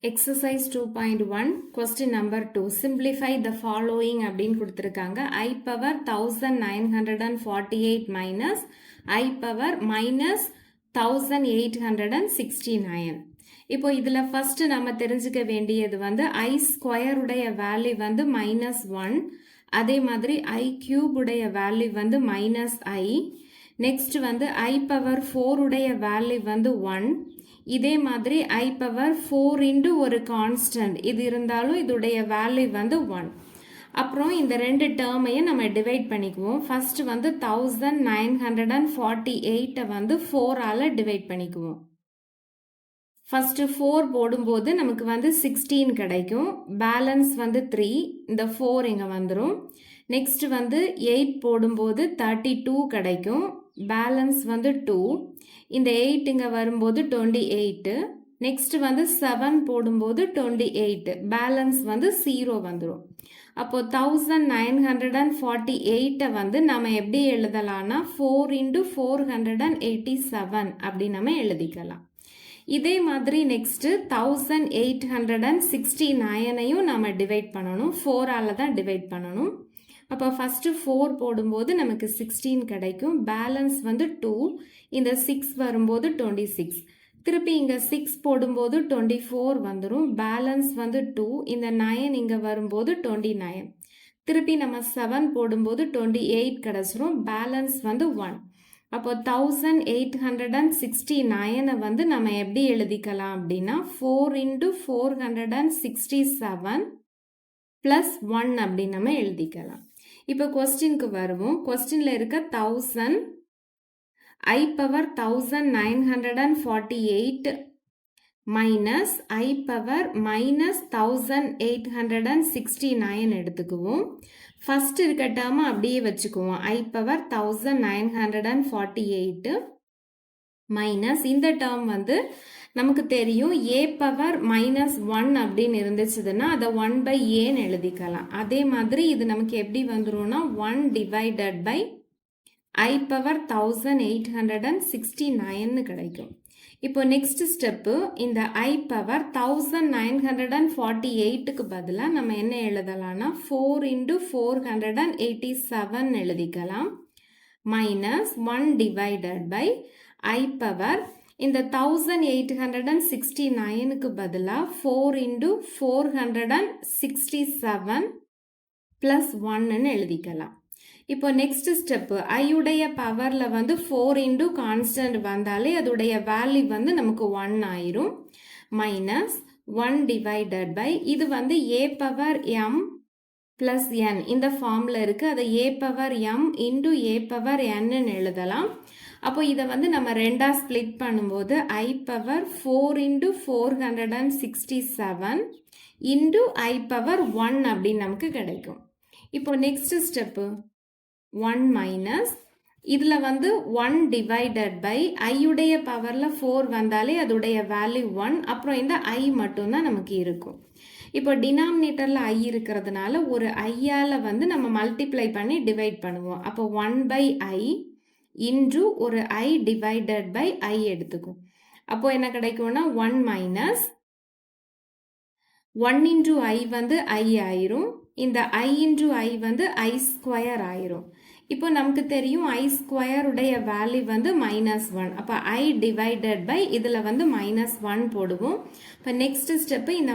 Exercise 2.1 question number 2 simplify the following அப்படின்னு கொடுத்திருக்காங்க I power 1948 minus I power minus 1869 இப்போ இதுல first நம்ம தெரிஞ்சுக்க வேண்டியது வந்து I square உடைய value வந்து minus 1 அதே மாதிரி I cube உடைய value வந்து minus I next வந்து I power 4 உடைய value வந்து 1 இதே மாதிரி I power 4 into ஒரு கான்ஸ்டன்ட் இது இருந்தாலும் இதுடைய வேல்யூ வந்து 1 அப்புறம் இந்த ரெண்டு டேர்மையும் நம்ம டிவைட் பண்ணிக்குவோம் ஃபர்ஸ்ட் வந்து 1948 வந்து 4 ஆல டிவைட் பண்ணிக்குவோம் ஃபர்ஸ்ட் 4 போடும்போது நமக்கு வந்து 16 கிடைக்கும் பேலன்ஸ் வந்து 3 இந்த 4 இங்க வந்துரும் நெக்ஸ்ட் வந்து 8 போடும்போது 32 கிடைக்கும் பேலன்ஸ் வந்து 2 இந்த 8 இங்க வரும்போது 28 நெக்ஸ்ட் வந்து 7 போடும்போது 28 பேலன்ஸ் வந்து 0 வந்துரும் அப்போ 1948 வந்து நம்ம எப்படி எழுதலாம்னா 4 into 487 அப்படி நம்ம எழுதிக்கலாம் இதே மாதிரி நெக்ஸ்ட் 1869ஐயும் நம்ம டிவைட் பண்ணணும் 4 ஆல தான் டிவைட் பண்ணணும் அப்போ ஃபர்ஸ்ட் 4 போடும்போது நமக்கு 16 கிடைக்கும் பேலன்ஸ் வந்து 2 இந்த 6 வரும்போது 26 திருப்பி இங்க 6 போடும்போது 24 வந்துரும் பேலன்ஸ் வந்து 2 இந்த 9 இங்க வரும்போது 29 திருப்பி நம்ம 7 போடும்போது 28 கிடைச்சிரும் பேலன்ஸ் வந்து 1 அப்போ 1869 வந்து நம்ம எப்படி எழுதிக்கலாம் அப்படின்னா 4 into 467 plus 1 அப்படி நம்ம எழுதிக்கலாம் இப்போ கொஸ்டினுக்கு வருவோம் கொஸ்டின்ல இருக்க 1000 I power 1948 minus I power minus 1869 எடுத்துக்குவோம் ஃபர்ஸ்ட் இருக்க டேர்ம் அப்படியே வச்சுக்குவோம் I power 1948 மைனஸ் இந்த டேர்ம் வந்து நமக்கு தெரியும் a பவர் மைனஸ் 1 அப்படின்னு இருந்துச்சுன்னா அதை 1 by aன்னு எழுதிக்கலாம் அதே மாதிரி இது நமக்கு எப்படி வந்துரும்னா 1 divided by I பவர் 1869 கிடைக்கும் இப்போ நெக்ஸ்ட் ஸ்டெப்பு இந்த I பவர் 1948க்கு பதிலாக நம்ம என்ன எழுதலாம்னா 4 into 487 எழுதிக்கலாம் minus 1 divided by I power இந்த 1869க்கு பதிலாக 4 into 467 plus 1ன்னு எழுதிக்கலாம் இப்போ நெக்ஸ்ட் ஸ்டெப் I உடைய பவர்ல வந்து 4 into கான்ஸ்டன்ட் வந்தாலே அதோடைய வேல்யூ வந்து நமக்கு 1 ஆயிரும் மைனஸ் 1 divided by இது வந்து a power m plus n இந்த ஃபார்ம்ல இருக்கு அதை a power m into a power n ன்னு எழுதலாம் அப்போ இதை வந்து நம்ம ரெண்டா ஸ்பிளிட் பண்ணும்போது I power 4 into 467 into I power 1 அப்படின்னு நமக்கு கிடைக்கும் இப்போ நெக்ஸ்ட் ஸ்டெப் 1 மைனஸ் இதுல வந்து 1 டிவைடட் பை I உடைய பவர்ல 4 வந்தாலே அதோடைய வேல்யூ 1 அப்புறம் இந்த I மட்டும் தான் நமக்கு இருக்கும் இப்போ டினாமினேட்டர்ல I இருக்கிறதுனால ஒரு I ஆல வந்து நம்ம மல்டிப்ளை பண்ணி டிவைட் பண்ணுவோம் அப்போ 1 by I இன்டு ஒரு I டிவைடட் பை I எடுத்துக்கும் அப்போ என்ன கிடைக்கும்னா 1 மைனஸ் 1 into I வந்து I ஆயிரும் இந்த I into I வந்து I ஸ்கொயர் ஆயிரும் இப்போ நமக்கு தெரியும் I ஸ்கொயர் உடைய வேல்யூ வந்து மைனஸ் 1 அப்போ I டிவைடட் பை இதுல வந்து மைனஸ் 1 போடுவோம் இப்போ நெக்ஸ்ட் ஸ்டெப் இந்த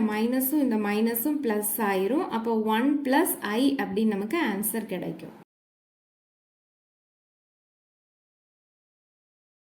மைனஸும் பிளஸ் ஆயிரும் அப்போ 1 plus I அப்படின்னு நமக்கு ஆன்சர் கிடைக்கும்